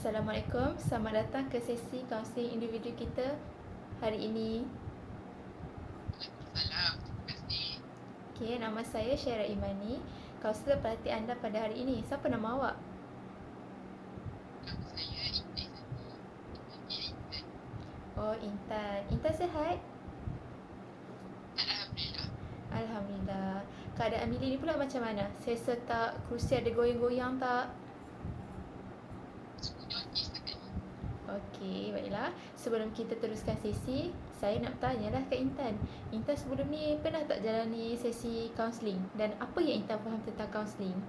Assalamualaikum, selamat datang ke sesi kaunseling individu kita hari ini. Waalaikumsalam. Terima kasih. Okey, nama saya Syaira Imani, kaunselor pelatih anda pada hari ini. Siapa nama awak? Nama saya Intan Sani. Dipanggil Intan. Oh, Intan. Intan sihat? Alhamdulillah. Alhamdulillah. Keadaan bilik ni pula macam mana? Selesa tak? Kerusi ada goyang-goyang tak? Semuanya okey setakat ni. Okey, baiklah. Sebelum kita teruskan sesi, saya nak bertanyalah kat Intan. Intan sebelum ni pernah tak jalani sesi kaunseling? Dan apa yang Intan faham tentang kaunseling?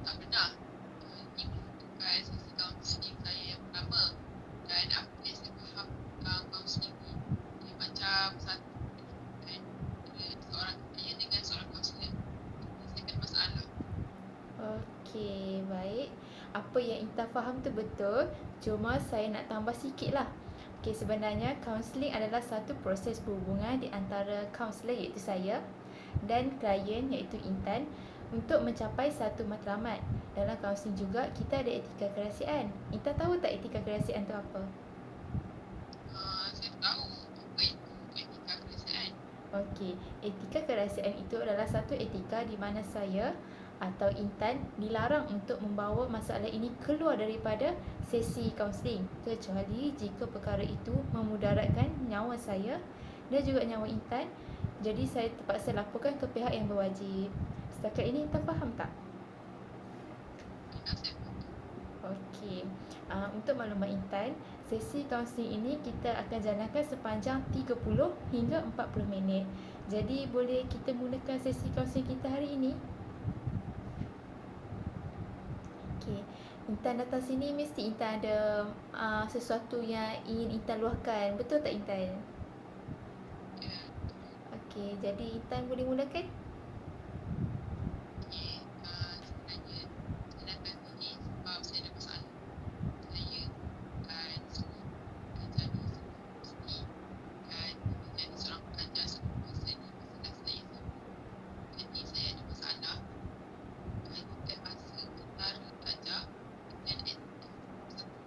Tak pernah. Ini merupakan sesi kaunseling saya yang pertama. Dan apa yang saya faham tentang kaunseling ni, dia macam satu kan, seorang saya dengan seorang kaunselor menyelesaikan masalah. Okey, baik. Apa yang Intan faham tu betul. Cuma saya nak tambah sikit lah. Okey, sebenarnya kaunseling adalah satu proses berhubungan di antara kaunselor iaitu saya dan klien iaitu Intan untuk mencapai satu matlamat. Dalam kaunseling juga kita ada etika kerahsiaan. Intan tahu tak etika kerahsiaan tu apa? Saya tahu apa itu etika kerahsiaan. Okey, etika kerahsiaan itu adalah satu etika di mana saya atau Intan dilarang untuk membawa masalah ini keluar daripada sesi kaunseling kecuali jika perkara itu memudaratkan nyawa saya dan juga nyawa Intan. Jadi saya terpaksa laporkan ke pihak yang berwajib. Setakat ini Intan faham tak? Tidak saya faham. Okey. Untuk maklumat Intan, sesi kaunseling ini kita akan jalankan sepanjang 30 hingga 40 minit. Jadi boleh kita mulakan sesi kaunseling kita hari ini? Okey. Intan datang sini mesti Intan ada sesuatu yang ingin Intan luahkan. Betul tak Intan? Ya. Okey, jadi Intan boleh mulakan? Okey. Sebenarnya saya datang sini sebab saya ada masalah. Saya akan belajar di sebuah universiti dan menjadi seorang pelajar sebuah masa di masa saya sama. Jadi saya ada masalah ketika masa antara belajar dan aktiviti persatuan.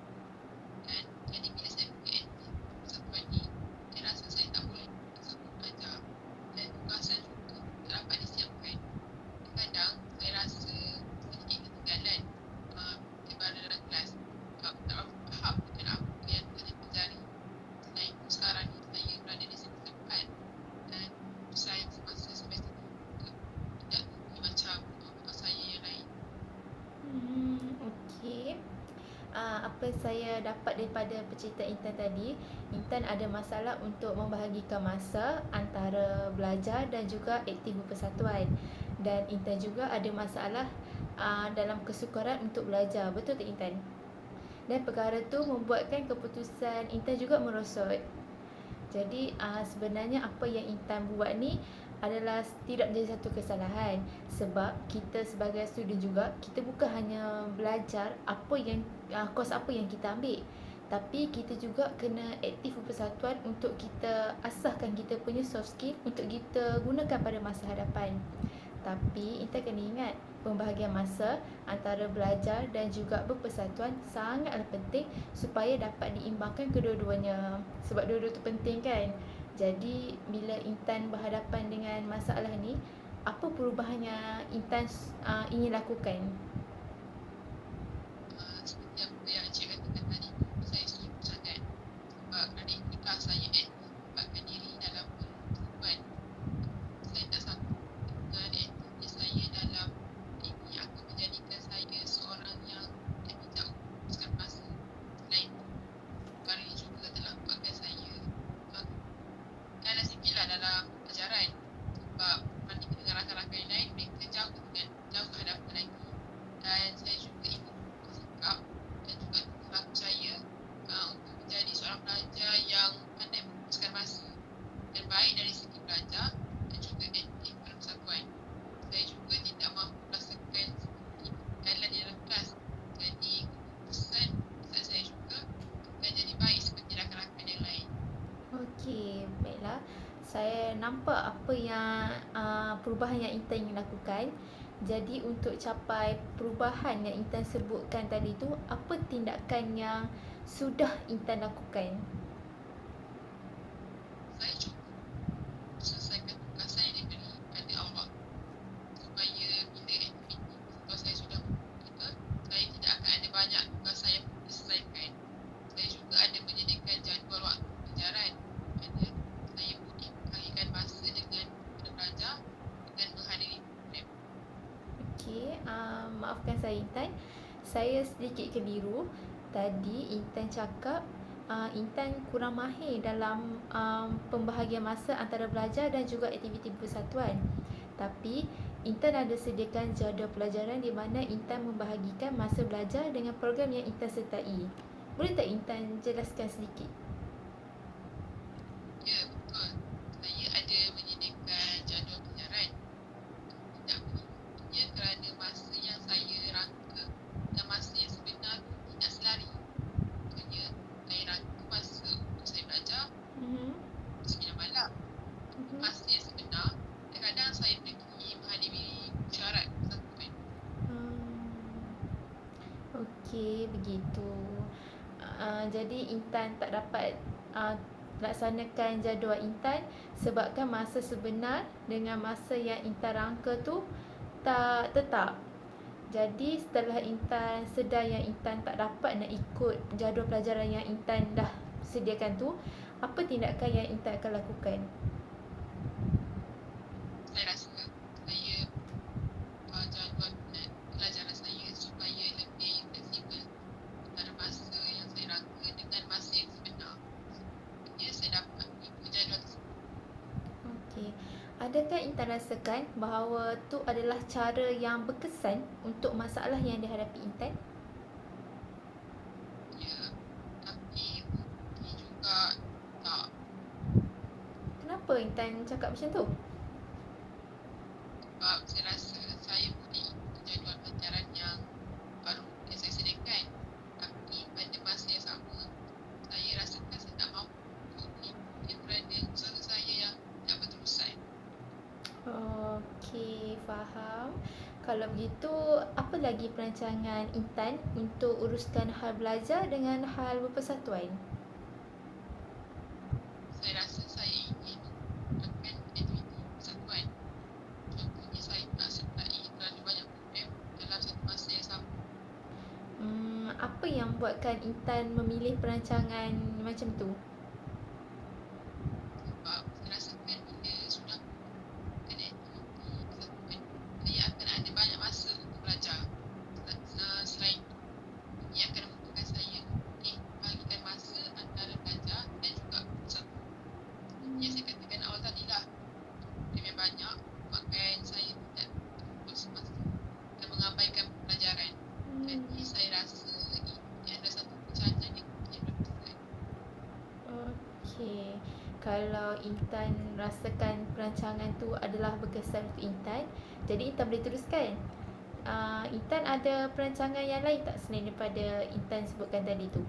Dan jadi bila saya buka aktiviti persatuan ni, saya rasa saya tak boleh bersama belajar dan tugasan juga tak dapat disiapkan. Kadang saya rasa sedikit ketinggalan daripada dalam kelas. Tak berapa faham dengan apa yang telah dipelajari. Selain itu sekarang ni saya berada di semester 4 dan saya semasa semester 3 juga tidak tinggi macam kawan-kawan saya yang lain. Okey. Apa saya dapat daripada perceritaan Intan tadi, Intan ada masalah untuk membahagikan masa antara belajar dan juga aktif berpersatuan. Dan Intan juga ada masalah dalam kesukaran untuk belajar. Betul tak Intan? Dan perkara tu membuatkan keputusan Intan juga merosot. Jadi sebenarnya apa yang Intan buat ni adalah tidak menjadi satu kesalahan sebab kita sebagai student juga kita bukan hanya belajar apa yang kos apa yang kita ambil, tapi kita juga kena aktif berpersatuan untuk kita asahkan kita punya soft skill untuk kita gunakan pada masa hadapan. Tapi Intan kena ingat, pembahagian masa antara belajar dan juga berpersatuan sangatlah penting supaya dapat diimbangkan kedua-duanya. Sebab dua-dua tu penting kan. Jadi bila Intan berhadapan dengan masalah ni, apa perubahan yang Intan ingin lakukan? Seperti apa yang Encik katakan tadi tu, saya setuju sangat sebab kerana etika saya aktif melibatkan diri dalam persatuan. Saya tak sanggup dengan aktifnya saya dalam ini akan menjadikan saya seorang yang lebih jauh memutuskan masa. Selain itu, perkara ini juga telah membuatkan saya kalah sikitlah dalam pelajaran sebab berbanding dengan rakan-rakan yang lain, mereka jauh ke hadapan lagi. Dan saya juga ingin bersikap dan juga tingkah laku saya untuk menjadi seorang pelajar yang pandai memutuskan masa dan baik dari segi belajar dan juga aktif dalam persatuan. Saya juga tidak mahu merasakan seperti ketinggalan di dalam kelas. Jadi keputusan saya juga akan jadi baik seperti rakan-rakan yang lain. Okey, baiklah. Saya nampak apa yang perubahan yang Intan ingin lakukan. Jadi untuk capai perubahan yang Intan sebutkan tadi tu, apa tindakan yang sudah Intan lakukan? Saya cuba selesaikan tugas saya yang diberi pada awal supaya bila aktiviti tugas saya sudah tiba, saya tidak akan ada banyak tugas saya yang perlu diselesaikan. Saya juga ada menyediakan jadual waktu pelajaran mana saya boleh bahagikan masa dengan belajar dengan menghadiri program. Okey, maafkan saya Intan. Saya sedikit keliru. Tadi Intan cakap Intan kurang mahir dalam pembahagian masa antara belajar dan juga aktiviti persatuan. Tapi Intan ada sediakan jadual pelajaran di mana Intan membahagikan masa belajar dengan program yang Intan sertai. Boleh tak Intan jelaskan sedikit? Ya, betul. Saya ada menyediakan jadual pelajaran. Tidak menurutnya kerana masa yang saya rangka dan masa yang sebenar tidak selari. Contohnya, saya rangka masa untuk saya belajar 9 malam. Masa yang sebenar, kadang-kadang saya pergi menghadiri syarat persatuan. Okey, begitu. Jadi Intan tak dapat laksanakan jadual Intan sebabkan masa sebenar dengan masa yang Intan rangka tu tak tetap. Jadi setelah Intan sedar yang Intan tak dapat nak ikut jadual pelajaran yang Intan dah sediakan tu, apa tindakan yang Intan akan lakukan? Saya rasa saya jadual pelajaran saya supaya lebih fleksibel antara masa yang saya rangka dengan masa yang sebenar. Jadi saya dapat ikut jadual tersebut. Okey. Adakah Intan rasakan bahawa tu adalah cara yang berkesan untuk masalah yang dihadapi Intan? Ya, tapi mungkin juga tak. Kenapa Intan cakap macam tu? Sebab saya rasa saya boleh ikut jadual pelajaran yang baru yang saya sediakan. Tapi pada masa yang sama, saya rasakan saya tak mampu untuk mengikutnya kerana usaha saya yang tak berterusan. Okey, faham. Kalau begitu, apa lagi perancangan Intan untuk uruskan hal belajar dengan hal berpersatuan? Saya rasa saya ingin menggunakan aktiviti persatuan. Contohnya saya tak sertai terlalu banyak program dalam satu masa yang sama. Apa yang buatkan Intan memilih perancangan macam tu? Sebab saya rasakan bila sudah menggunakan aktiviti persatuan, saya akan ada banyak masa untuk belajar. Selain itu, ia akan memudahkan saya boleh bahagikan masa antara belajar dan juga bersatu. Yang saya katakan awal tadi lah, program yang banyak buatkan saya tidak terfokus semasa dan mengabaikan pelajaran. Jadi saya rasa ini adalah satu pencarian yang mungkin berkesan. Okey. Kalau Intan rasakan perancangan tu adalah berkesan untuk Intan, jadi Intan boleh teruskan. Intan ada perancangan yang lain tak selain daripada Intan sebutkan tadi tu?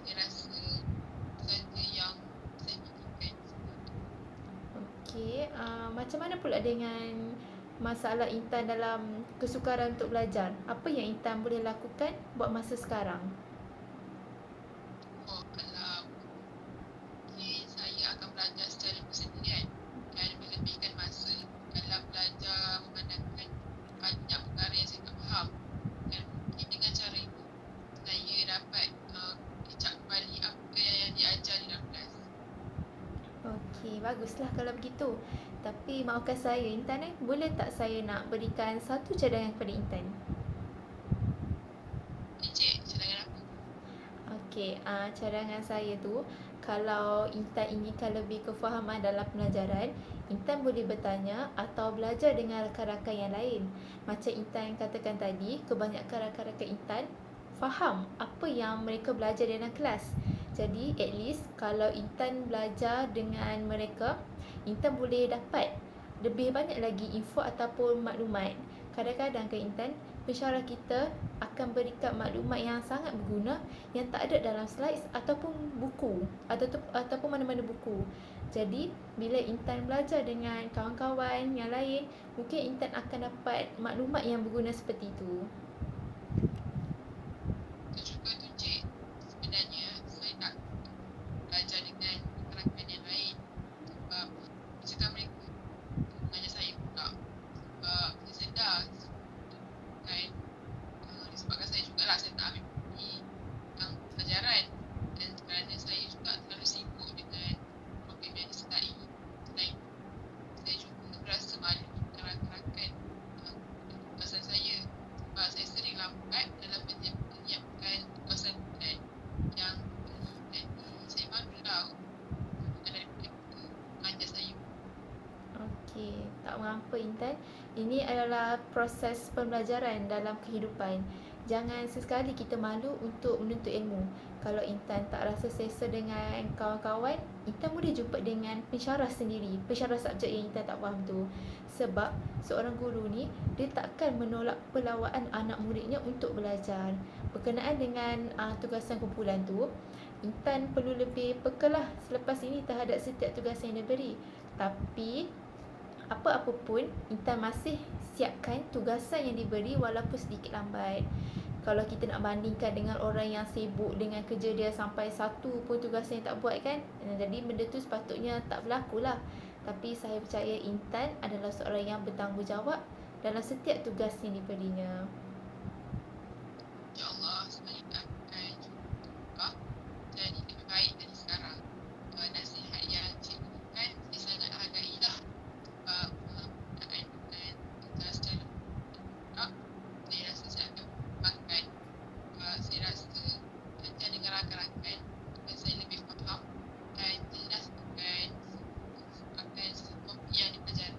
Saya rasa saja yang saya fikirkan. Okey, macam mana pula dengan masalah Intan dalam kesukaran untuk belajar? Apa yang Intan boleh lakukan buat masa sekarang? Kalau mungkin saya akan belajar secara persendirian dan melebihkan masa dalam belajar memandangkan banyak perkara yang saya tak faham. Dan mungkin dengan cara itu, saya dapat kecap balik apa yang diajar di dalam kelas. Okey, baguslah kalau begitu. Tapi maafkan saya Intan, boleh tak saya nak berikan satu cadangan kepada Intan? Encik, cadangan apa? Okey, cadangan saya tu, kalau Intan inginkan lebih kefahaman dalam pelajaran, Intan boleh bertanya atau belajar dengan rakan-rakan yang lain. Macam Intan katakan tadi, kebanyakan rakan-rakan Intan faham apa yang mereka belajar dalam kelas. Jadi at least kalau Intan belajar dengan mereka, Intan boleh dapat lebih banyak lagi info ataupun maklumat. Kadang-kadang ke Intan, pensyarah kita akan berikan maklumat yang sangat berguna yang tak ada dalam slides ataupun buku ataupun mana-mana buku. Jadi, bila Intan belajar dengan kawan-kawan yang lain, mungkin Intan akan dapat maklumat yang berguna seperti itu. Itu juga tu Cik, sebenarnya saya tak belajar dengan rakan yang lain sebab misalkan mereka mengajar saya pula sebab saya sedar kan disebabkan saya jugalah saya tak ambil yang pelajaran dan kerana saya juga terlalu sibuk dengan program yang disertai. Selain saya juga rasa malu dengan rakan-rakan tugasan saya sebab saya sering lambat dalam menyiapkan tugasan dan yang saya malulah dari mereka mengajar saya. Okey, tak mengapa Intan. Ini adalah proses pembelajaran dalam kehidupan. Jangan sesekali kita malu untuk menuntut ilmu. Kalau Intan tak rasa selesa dengan kawan-kawan, Intan boleh jumpa dengan pensyarah sendiri, pensyarah subjek yang Intan tak faham tu. Sebab seorang guru ni, dia takkan menolak pelawaan anak muridnya untuk belajar. Berkenaan dengan tugasan kumpulan tu, Intan perlu lebih peka lah selepas ini terhadap setiap tugasan yang diberi. Tapi apa-apa pun, Intan masih siapkan tugasan yang diberi walaupun sedikit lambat. Kalau kita nak bandingkan dengan orang yang sibuk dengan kerja dia sampai satu pun tugasan yang tak buat kan, jadi benda tu sepatutnya tak berlaku lah. Tapi saya percaya Intan adalah seorang yang bertanggungjawab dalam setiap tugas yang diberinya. InsyaAllah saya akan cuba jadi lebih baik dari sekarang. Nasihat yang cikgu berikan saya sangat hargailah sebab berkenaan dengan tugas secara berat, saya rasa saya akan kembangkan. Saya rasa belajar dengan rakan-rakan saya lebih faham dan jelas akan sesuatu yang dipelajari.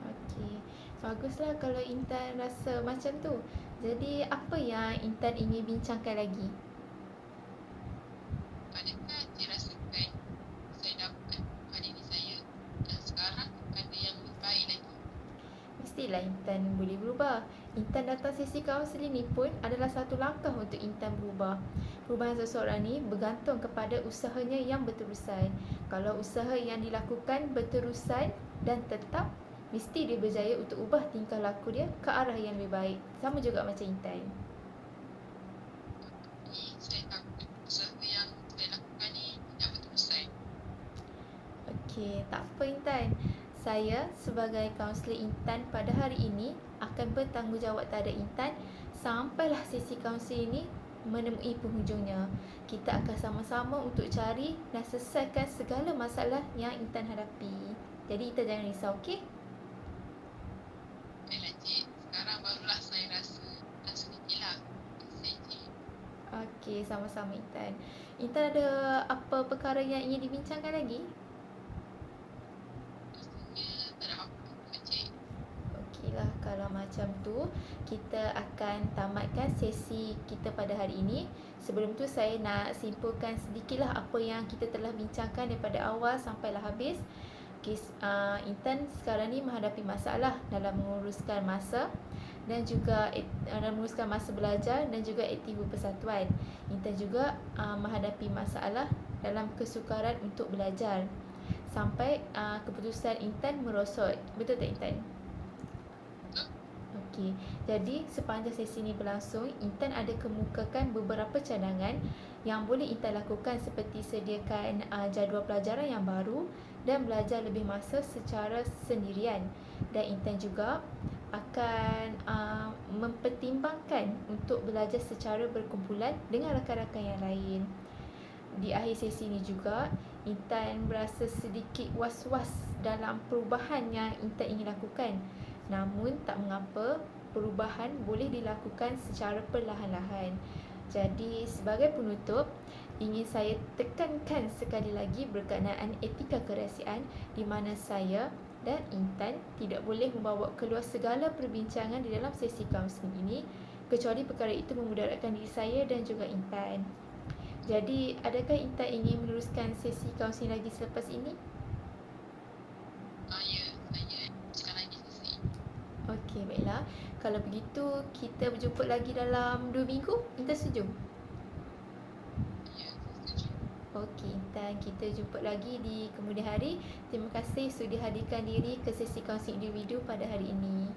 Okey, baguslah kalau Intan rasa macam tu. Jadi apa yang Intan ingin bincangkan lagi? Adakah cik rasakan saya dapat pada diri saya dan sekarang ada yang lebih baik lagi? Mestilah Intan boleh berubah. Intan datang sesi kaunseling ni pun adalah satu langkah untuk Intan berubah. Perubahan seseorang ni bergantung kepada usahanya yang berterusan. Kalau usaha yang dilakukan berterusan dan tetap, mesti dia berjaya untuk ubah tingkah laku dia ke arah yang lebih baik. Sama juga macam Intan. Tapi saya takut usaha yang saya lakukan ni tidak berterusan. Okey, tak apa Intan. Saya sebagai kaunselor Intan pada hari ini akan bertanggungjawab terhadap Intan sampailah sesi kaunseling ini menemui penghujungnya. Kita akan sama-sama untuk cari dan selesaikan segala masalah yang Intan hadapi. Jadi Intan jangan risau, okey? Baiklah cik, sekarang barulah saya rasa sedikitlah. Terima kasih cik. Okey, sama-sama Intan. Intan ada apa perkara yang ingin dibincangkan lagi? Rasanya tak ada apa-apa cik. Okeylah, kalau macam tu, kita akan tamatkan sesi kita pada hari ini. Sebelum tu saya nak simpulkan sedikitlah apa yang kita telah bincangkan daripada awal sampailah habis. Intan sekarang ni menghadapi masalah dalam menguruskan masa dan juga dalam menguruskan masa belajar dan juga aktiviti persatuan. Intan juga menghadapi masalah dalam kesukaran untuk belajar sampai keputusan Intan merosot. Betul tak Intan? Okey, jadi sepanjang sesi ini berlangsung, Intan ada kemukakan beberapa cadangan yang boleh Intan lakukan seperti sediakan jadual pelajaran yang baru dan belajar lebih masa secara sendirian. Dan Intan juga akan mempertimbangkan untuk belajar secara berkumpulan dengan rakan-rakan yang lain. Di akhir sesi ini juga, Intan berasa sedikit was-was dalam perubahan yang Intan ingin lakukan. Namun tak mengapa, perubahan boleh dilakukan secara perlahan-lahan. Jadi sebagai penutup, ingin saya tekankan sekali lagi berkenaan etika kerahsiaan di mana saya dan Intan tidak boleh membawa keluar segala perbincangan di dalam sesi kaunseling ini kecuali perkara itu memudaratkan diri saya dan juga Intan. Jadi, adakah Intan ingin meneruskan sesi kaunseling lagi selepas ini? Ya, saya cakap lagi sesi. Okey, baiklah. Kalau begitu, kita berjumpa lagi dalam 2 minggu. Intan setuju? Ya, setuju. Okey, Intan, kita jumpa lagi di kemudian hari. Terima kasih sudi hadirkan diri ke sesi kongsi individu pada hari ini.